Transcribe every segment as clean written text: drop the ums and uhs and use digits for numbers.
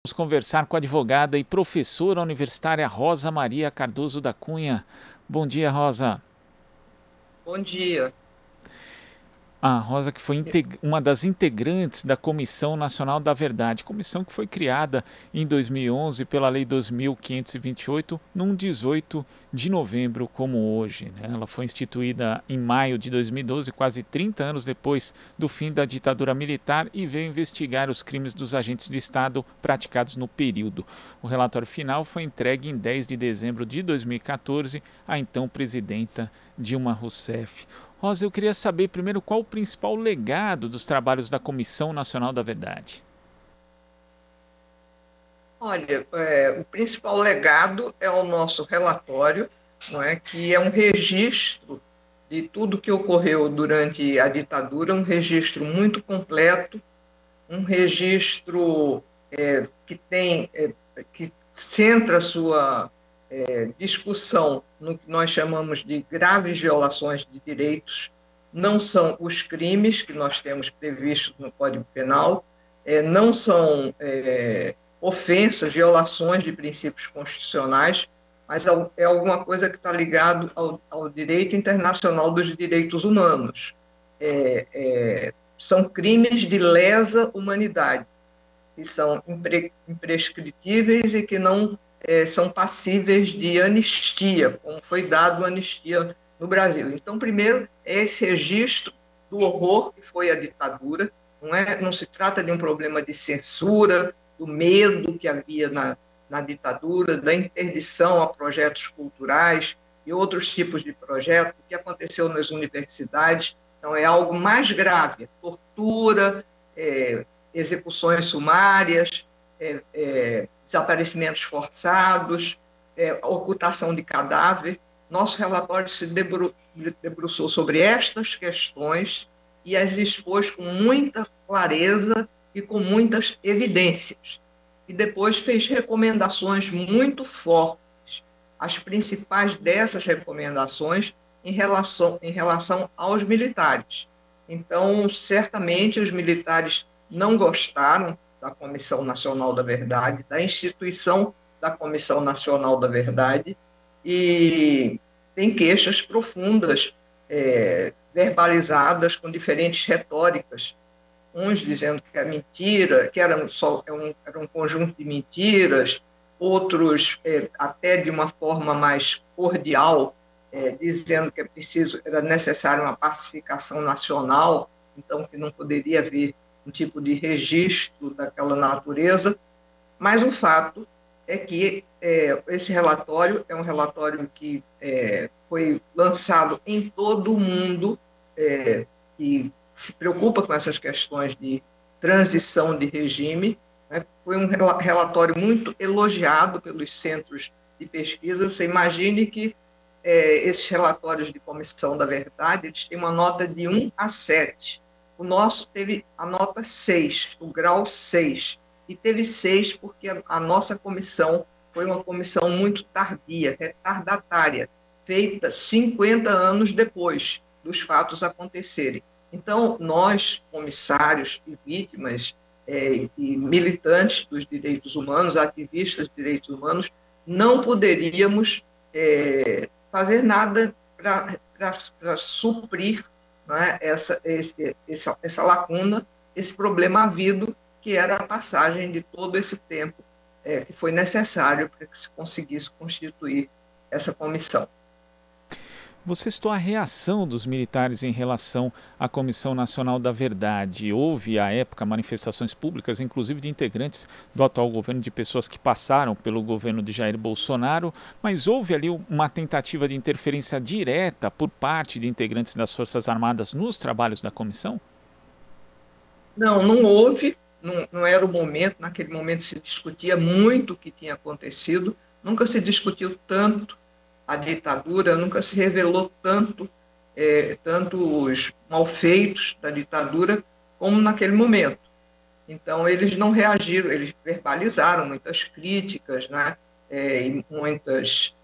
Vamos conversar com a advogada e professora universitária Rosa Maria Cardoso da Cunha. Bom dia, Rosa. Bom dia. A Rosa que foi uma das integrantes da Comissão Nacional da Verdade, comissão que foi criada em 2011 pela Lei 2.528, num 18 de novembro como hoje, né? Ela foi instituída em maio de 2012, quase 30 anos depois do fim da ditadura militar, e veio investigar os crimes dos agentes de Estado praticados no período. O relatório final foi entregue em 10 de dezembro de 2014 à então presidenta Dilma Rousseff. Rosa, eu queria saber primeiro qual o principal legado dos trabalhos da Comissão Nacional da Verdade. Olha, o principal legado é o nosso relatório, não é, que é um registro de tudo que ocorreu durante a ditadura, um registro muito completo, um registro que centra a sua discussão no que nós chamamos de graves violações de direitos. Não são os crimes que nós temos previstos no Código Penal, não são ofensas, violações de princípios constitucionais, mas é alguma coisa que está ligado ao direito internacional dos direitos humanos. São crimes de lesa humanidade, que são imprescritíveis e que não são passíveis de anistia, como foi dado anistia no Brasil. Então, primeiro, é esse registro do horror que foi a ditadura. Não se trata de um problema de censura, do medo que havia na ditadura, da interdição a projetos culturais e outros tipos de projetos, o que aconteceu nas universidades. Então, é algo mais grave, tortura, execuções sumárias, desaparecimentos forçados, ocultação de cadáver. Nosso relatório se debruçou sobre estas questões e as expôs com muita clareza e com muitas evidências. E depois fez recomendações muito fortes. As principais dessas recomendações em relação aos militares. Então, certamente, os militares não gostaram da Comissão Nacional da Verdade, da instituição da Comissão Nacional da Verdade, e tem queixas profundas, verbalizadas com diferentes retóricas, uns dizendo que é mentira, que era um conjunto de mentiras, outros até de uma forma mais cordial, dizendo que era necessário uma pacificação nacional, então que não poderia haver um tipo de registro daquela natureza. Mas o fato é que esse relatório é um relatório que foi lançado em todo o mundo, que se preocupa com essas questões de transição de regime, né? Foi um relatório muito elogiado pelos centros de pesquisa. Você imagine que esses relatórios de Comissão da Verdade, eles têm uma nota de 1 a 7. O nosso teve a nota 6, o grau 6, e teve 6 porque a nossa comissão foi uma comissão muito tardia, retardatária, feita 50 anos depois dos fatos acontecerem. Então, nós, comissários e vítimas e militantes dos direitos humanos, ativistas de direitos humanos, não poderíamos fazer nada para suprir, né, essa lacuna, esse problema havido, que era a passagem de todo esse tempo que foi necessário para que se conseguisse constituir essa comissão. Você citou a reação dos militares em relação à Comissão Nacional da Verdade. Houve, à época, manifestações públicas, inclusive de integrantes do atual governo, de pessoas que passaram pelo governo de Jair Bolsonaro, mas houve ali uma tentativa de interferência direta por parte de integrantes das Forças Armadas nos trabalhos da comissão? Não houve, não era o momento. Naquele momento se discutia muito o que tinha acontecido, nunca se discutiu tanto a ditadura, nunca se revelou tanto os malfeitos da ditadura como naquele momento. Então, eles não reagiram, eles verbalizaram muitas críticas, né? E muitas,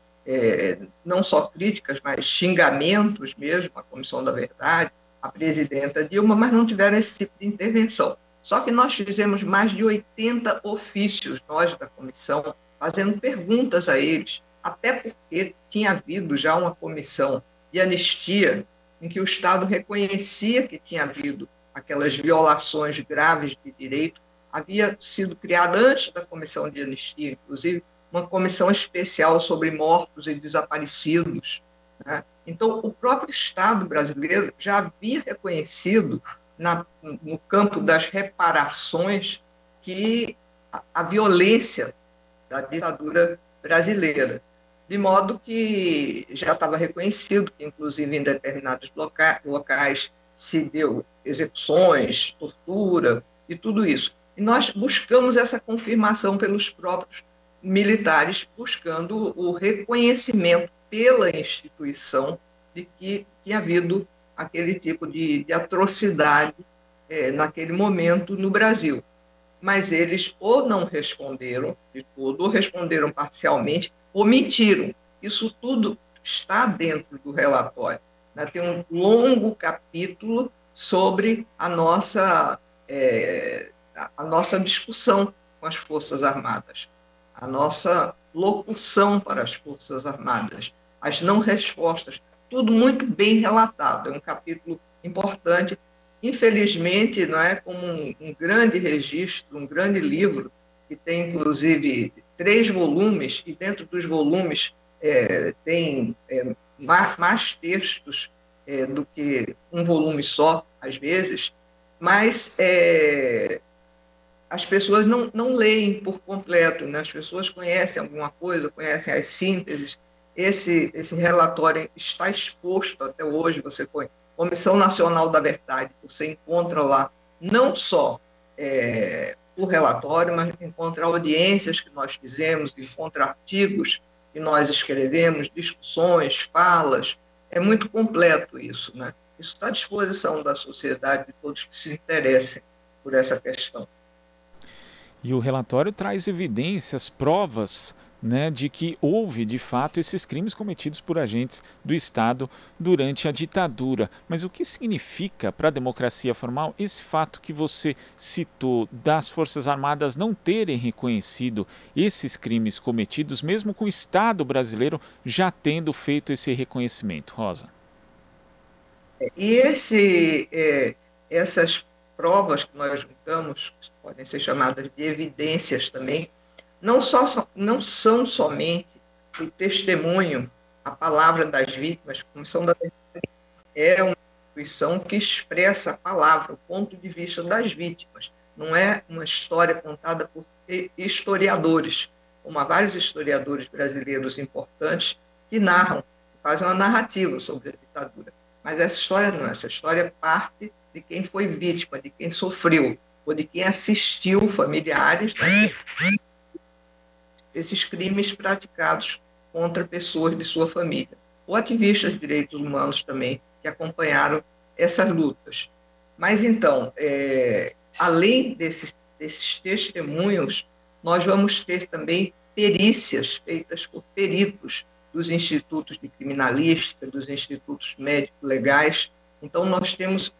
não só críticas, mas xingamentos mesmo, à Comissão da Verdade, à presidenta Dilma, mas não tiveram esse tipo de intervenção. Só que nós fizemos mais de 80 ofícios, nós da comissão, fazendo perguntas a eles, até porque tinha havido já uma comissão de anistia em que o Estado reconhecia que tinha havido aquelas violações graves de direito. Havia sido criada, antes da comissão de anistia, inclusive, uma comissão especial sobre mortos e desaparecidos, né? Então, o próprio Estado brasileiro já havia reconhecido, no campo das reparações, que a violência da ditadura brasileira, de modo que já estava reconhecido que, inclusive, em determinados locais se deu execuções, tortura e tudo isso. E nós buscamos essa confirmação pelos próprios militares, buscando o reconhecimento pela instituição de que tinha havido aquele tipo de atrocidade naquele momento no Brasil. Mas eles ou não responderam de tudo, ou responderam parcialmente, ou mentiram. Isso tudo está dentro do relatório, né? Tem um longo capítulo sobre a nossa discussão com as Forças Armadas, a nossa locução para as Forças Armadas, as não respostas, tudo muito bem relatado. É um capítulo importante. Infelizmente, não é como um grande registro, um grande livro, que tem, inclusive, 3 volumes, e dentro dos volumes tem mais textos do que um volume só, às vezes, mas as pessoas não leem por completo, né? As pessoas conhecem alguma coisa, conhecem as sínteses. Esse relatório está exposto até hoje, você põe Comissão Nacional da Verdade, você encontra lá não só o relatório, mas encontra audiências que nós fizemos, encontra artigos que nós escrevemos, discussões, falas. É muito completo isso, né? Isso está à disposição da sociedade, de todos que se interessem por essa questão. E o relatório traz evidências, provas, né, de que houve, de fato, esses crimes cometidos por agentes do Estado durante a ditadura. Mas o que significa para a democracia formal esse fato que você citou das Forças Armadas não terem reconhecido esses crimes cometidos, mesmo com o Estado brasileiro já tendo feito esse reconhecimento, Rosa? E essas provas que nós juntamos, que podem ser chamadas de evidências também, não são somente o testemunho, a palavra das vítimas. A Comissão da Verdade é uma instituição que expressa a palavra, o ponto de vista das vítimas. Não é uma história contada por historiadores, como há vários historiadores brasileiros importantes que narram, fazem uma narrativa sobre a ditadura. Mas essa história não, essa história parte de quem foi vítima, de quem sofreu, ou de quem assistiu familiares, né, esses crimes praticados contra pessoas de sua família, ou ativistas de direitos humanos também, que acompanharam essas lutas. Mas, então, além desses testemunhos, nós vamos ter também perícias feitas por peritos dos institutos de criminalística, dos institutos médico-legais. Então, nós temos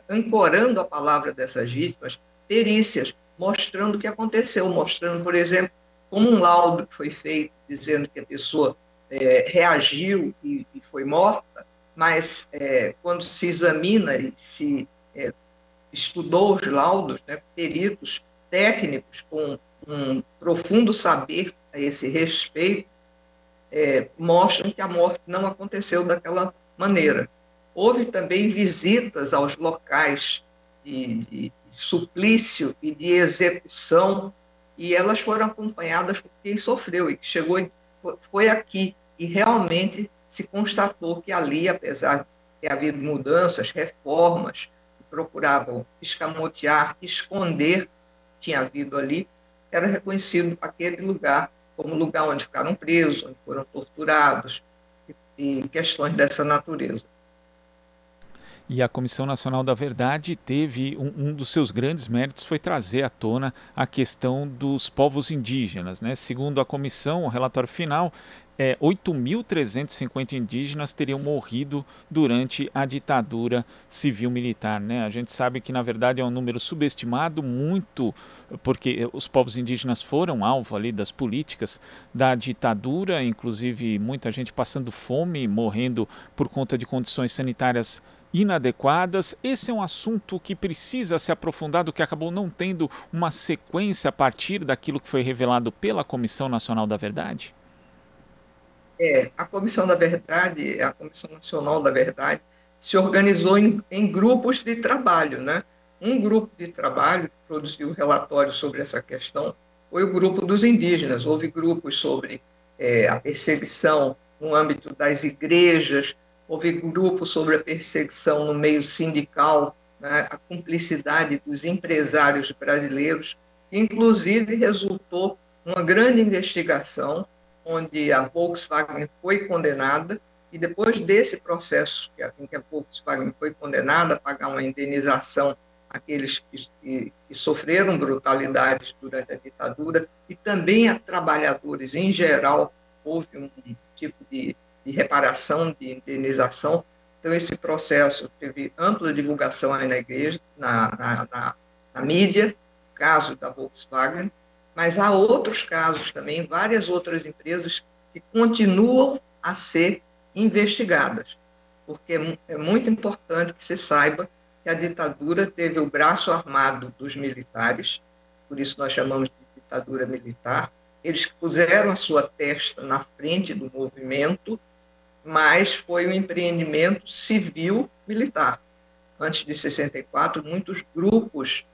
ancorando a palavra dessas vítimas, perícias, mostrando o que aconteceu, mostrando, por exemplo, como um laudo que foi feito, dizendo que a pessoa reagiu e foi morta, mas quando se examina e se estudou os laudos, né, peritos técnicos com um profundo saber a esse respeito, mostram que a morte não aconteceu daquela maneira. Houve também visitas aos locais de suplício e de execução, e elas foram acompanhadas por quem sofreu e que foi aqui, e realmente se constatou que ali, apesar de ter havido mudanças, reformas, que procuravam escamotear, esconder que tinha havido ali, era reconhecido aquele lugar como lugar onde ficaram presos, onde foram torturados, e questões dessa natureza. E a Comissão Nacional da Verdade teve um dos seus grandes méritos foi trazer à tona a questão dos povos indígenas, né? Segundo a comissão, o relatório final, 8.350 indígenas teriam morrido durante a ditadura civil-militar, né? A gente sabe que, na verdade, é um número subestimado, muito porque os povos indígenas foram alvo ali das políticas da ditadura, inclusive muita gente passando fome, morrendo por conta de condições sanitárias inadequadas. Esse é um assunto que precisa ser aprofundado, que acabou não tendo uma sequência a partir daquilo que foi revelado pela Comissão Nacional da Verdade? A Comissão da Verdade, a Comissão Nacional da Verdade, se organizou em grupos de trabalho, né? Um grupo de trabalho que produziu relatórios sobre essa questão foi o grupo dos indígenas. Houve grupos sobre a perseguição no âmbito das igrejas, houve grupos sobre a perseguição no meio sindical, né? A cumplicidade dos empresários brasileiros, que inclusive resultou numa grande investigação onde a Volkswagen foi condenada, e depois desse processo, em que a Volkswagen foi condenada a pagar uma indenização àqueles que sofreram brutalidades durante a ditadura, e também a trabalhadores em geral, houve um tipo de reparação, de indenização. Então, esse processo teve ampla divulgação aí na igreja, na mídia, o caso da Volkswagen, mas há outros casos também, várias outras empresas que continuam a ser investigadas, porque é muito importante que se saiba que a ditadura teve o braço armado dos militares, por isso nós chamamos de ditadura militar. Eles puseram a sua testa na frente do movimento, mas foi um empreendimento civil-militar. Antes de 64, muitos grupos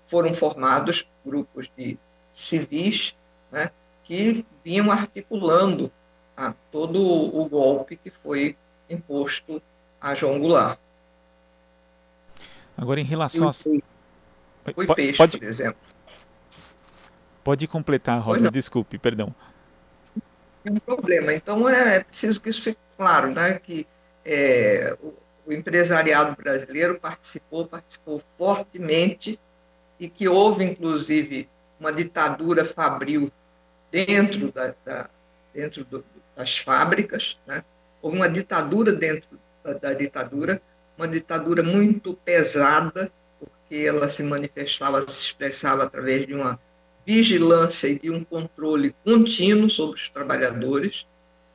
foram formados, grupos de civis, né, que vinham articulando todo o golpe que foi imposto a João Goulart. Agora, em relação a... Foi Peixe, por exemplo. Pode completar, Rosa, desculpe, perdão. Não tem problema. Então, é preciso que isso fique claro, né, que o empresariado brasileiro participou fortemente, e que houve, inclusive, uma ditadura fabril dentro das fábricas, né? Houve uma ditadura dentro da ditadura, uma ditadura muito pesada, porque ela se manifestava, se expressava através de uma vigilância e de um controle contínuo sobre os trabalhadores,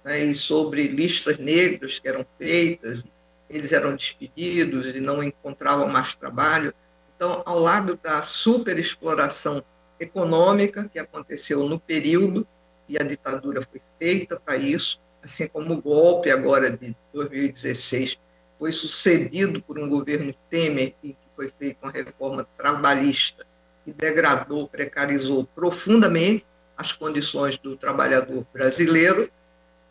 né? E sobre listas negras que eram feitas, eles eram despedidos e não encontravam mais trabalho. Então, ao lado da superexploração econômica que aconteceu no período, e a ditadura foi feita para isso, assim como o golpe agora de 2016 foi sucedido por um governo Temer, e que foi feita uma reforma trabalhista que degradou, precarizou profundamente as condições do trabalhador brasileiro.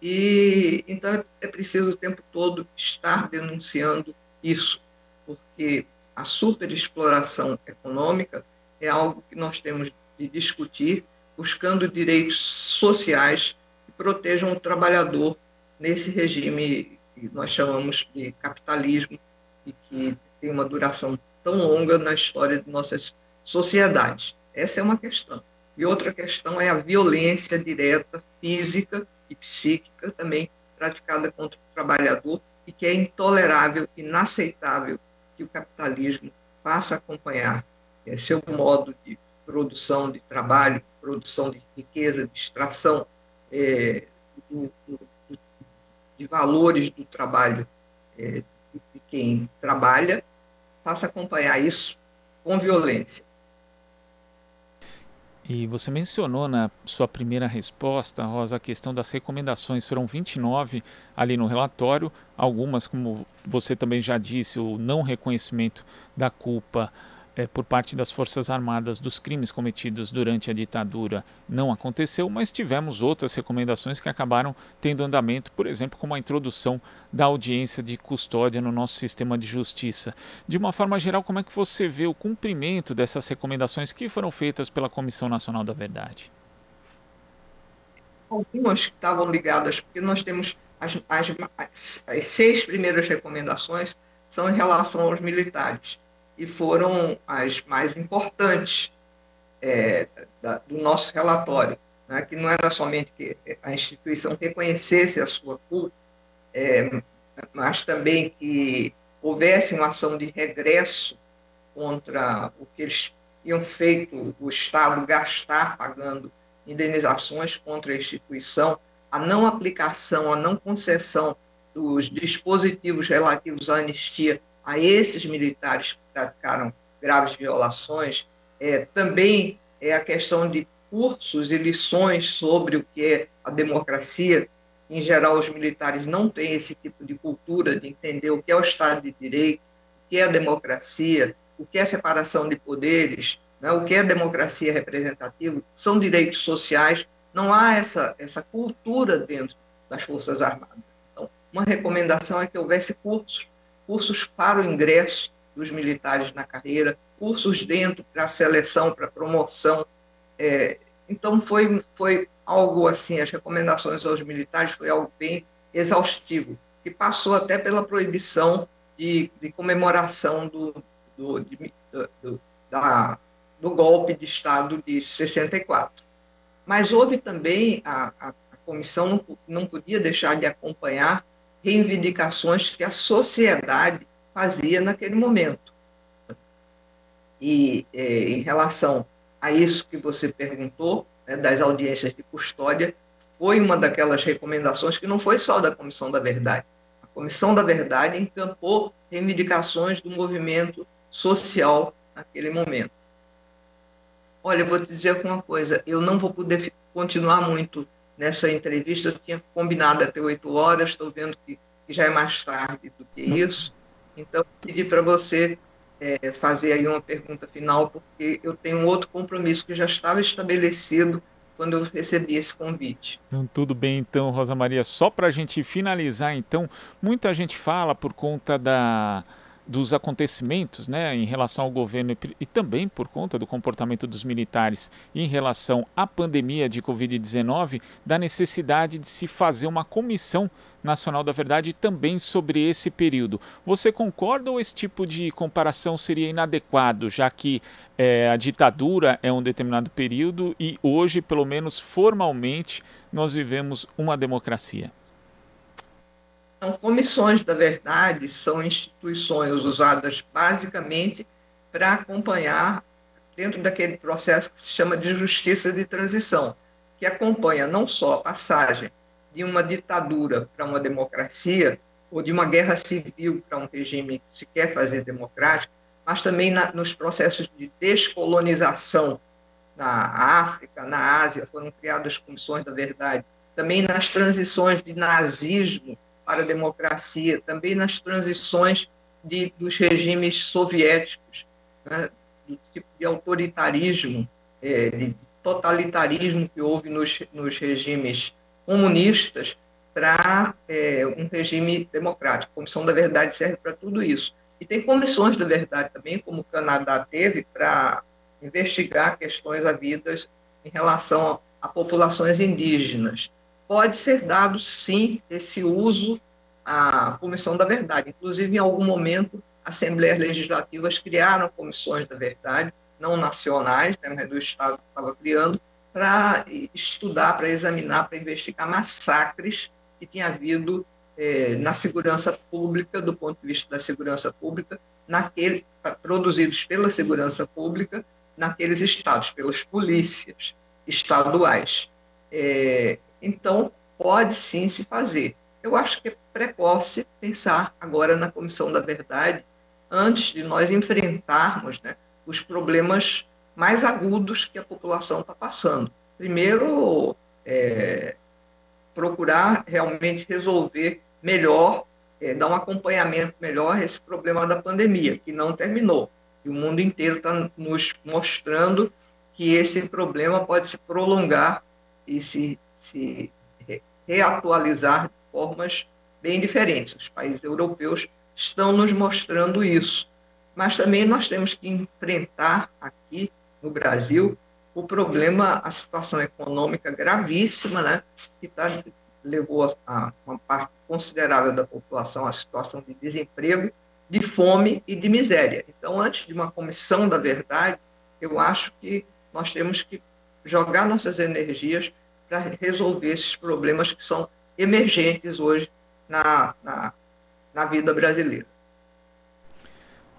E então é preciso o tempo todo estar denunciando isso, porque a superexploração econômica é algo que nós temos de discutir, buscando direitos sociais que protejam o trabalhador nesse regime que nós chamamos de capitalismo e que tem uma duração tão longa na história de nossas sociedades. Essa é uma questão. E outra questão é a violência direta, física e psíquica, também praticada contra o trabalhador, e que é intolerável, inaceitável que o capitalismo faça acompanhar seu modo de produção de trabalho, produção de riqueza, de extração de valores do trabalho de quem trabalha, faça acompanhar isso com violência. E você mencionou na sua primeira resposta, Rosa, a questão das recomendações. Foram 29 ali no relatório, algumas, como você também já disse, o não reconhecimento da culpa por parte das Forças Armadas dos crimes cometidos durante a ditadura não aconteceu, mas tivemos outras recomendações que acabaram tendo andamento, por exemplo, como a introdução da audiência de custódia no nosso sistema de justiça. De uma forma geral, como é que você vê o cumprimento dessas recomendações que foram feitas pela Comissão Nacional da Verdade? Algumas que estavam ligadas, porque nós temos as 6 primeiras recomendações são em relação aos militares, e foram as mais importantes do nosso relatório, né, que não era somente que a instituição reconhecesse a sua culpa, mas também que houvesse uma ação de regresso contra o que eles tinham feito o Estado gastar pagando indenizações contra a instituição, a não aplicação, a não concessão dos dispositivos relativos à anistia a esses militares que praticaram graves violações, também a questão de cursos e lições sobre o que é a democracia. Em geral, os militares não têm esse tipo de cultura de entender o que é o Estado de Direito, o que é a democracia, o que é a separação de poderes, né, o que é democracia representativa, são direitos sociais. Não há essa cultura dentro das Forças Armadas. Então, uma recomendação é que houvesse cursos para o ingresso dos militares na carreira, cursos dentro para a seleção, para a promoção. Então, foi algo assim, as recomendações aos militares foi algo bem exaustivo, que passou até pela proibição de comemoração do golpe de Estado de 64. Mas houve também, a comissão não podia deixar de acompanhar reivindicações que a sociedade fazia naquele momento. E em relação a isso que você perguntou, né, das audiências de custódia, foi uma daquelas recomendações que não foi só da Comissão da Verdade. A Comissão da Verdade encampou reivindicações do movimento social naquele momento. Olha, eu vou te dizer uma coisa, eu não vou poder continuar muito nessa entrevista, eu tinha combinado até 8 horas, estou vendo que já é mais tarde do que isso, então pedi para você fazer aí uma pergunta final, porque eu tenho um outro compromisso que já estava estabelecido quando eu recebi esse convite. Então, tudo bem, então, Rosa Maria. Só para a gente finalizar, então, muita gente fala por conta dos acontecimentos, né, em relação ao governo e também por conta do comportamento dos militares em relação à pandemia de Covid-19, da necessidade de se fazer uma comissão nacional da verdade também sobre esse período. Você concorda ou esse tipo de comparação seria inadequado, já que a ditadura é um determinado período e hoje, pelo menos formalmente, nós vivemos uma democracia? Então, comissões da verdade são instituições usadas basicamente para acompanhar dentro daquele processo que se chama de justiça de transição, que acompanha não só a passagem de uma ditadura para uma democracia, ou de uma guerra civil para um regime que se quer fazer democrático, mas também nos processos de descolonização na África, na Ásia, foram criadas comissões da verdade, também nas transições de nazismo para a democracia, também nas transições dos regimes soviéticos, né, do tipo de autoritarismo, de totalitarismo que houve nos regimes comunistas para um regime democrático. A Comissão da Verdade serve para tudo isso. E tem comissões da verdade também, como o Canadá teve, para investigar questões havidas em relação a populações indígenas. Pode ser dado, sim, esse uso à Comissão da Verdade. Inclusive, em algum momento, assembleias legislativas criaram comissões da verdade, não nacionais, né, mas do Estado que estava criando, para estudar, para examinar, para investigar massacres que tinha havido na segurança pública, do ponto de vista da segurança pública, produzidos pela segurança pública naqueles estados, pelas polícias estaduais. Então, pode sim se fazer. Eu acho que é precoce pensar agora na Comissão da Verdade, antes de nós enfrentarmos, né, os problemas mais agudos que a população está passando. Primeiro, procurar realmente resolver melhor, dar um acompanhamento melhor a esse problema da pandemia, que não terminou. E o mundo inteiro está nos mostrando que esse problema pode se prolongar e se reatualizar de formas bem diferentes. Os países europeus estão nos mostrando isso. Mas também nós temos que enfrentar aqui no Brasil o problema, a situação econômica gravíssima, né, que levou a uma parte considerável da população à situação de desemprego de fome e de miséria. Então, antes de uma comissão da verdade, eu acho que nós temos que jogar nossas energias para resolver esses problemas que são emergentes hoje na vida brasileira.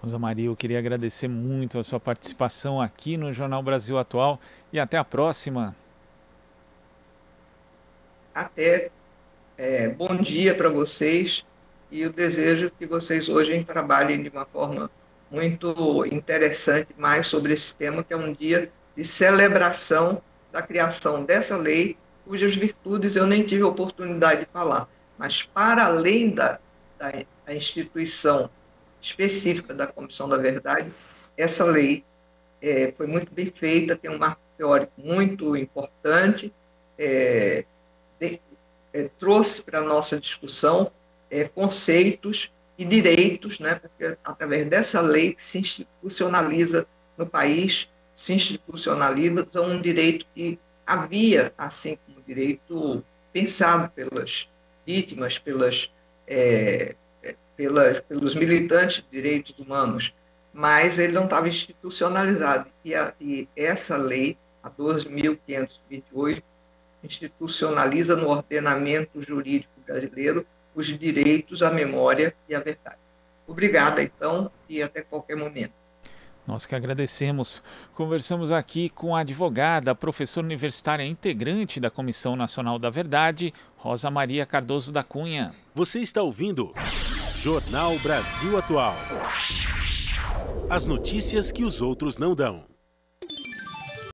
Rosa Maria, eu queria agradecer muito a sua participação aqui no Jornal Brasil Atual e até a próxima. Até. Bom dia para vocês e eu desejo que vocês hoje trabalhem de uma forma muito interessante mais sobre esse tema, que é um dia de celebração da criação dessa lei, cujas virtudes eu nem tive a oportunidade de falar. Mas, para além da instituição específica da Comissão da Verdade, essa lei foi muito bem feita, tem um marco teórico muito importante, trouxe para a nossa discussão conceitos e direitos, né, porque através dessa lei que se institucionaliza no país, se institucionaliza um direito que havia, assim como direito pensado pelas vítimas, pelos militantes de direitos humanos, mas ele não estava institucionalizado. E essa lei, a 12.528, institucionaliza no ordenamento jurídico brasileiro os direitos à memória e à verdade. Obrigada, então, e até qualquer momento. Nós que agradecemos. Conversamos aqui com a advogada, professora universitária integrante da Comissão Nacional da Verdade, Rosa Maria Cardoso da Cunha. Você está ouvindo Jornal Brasil Atual. As notícias que os outros não dão.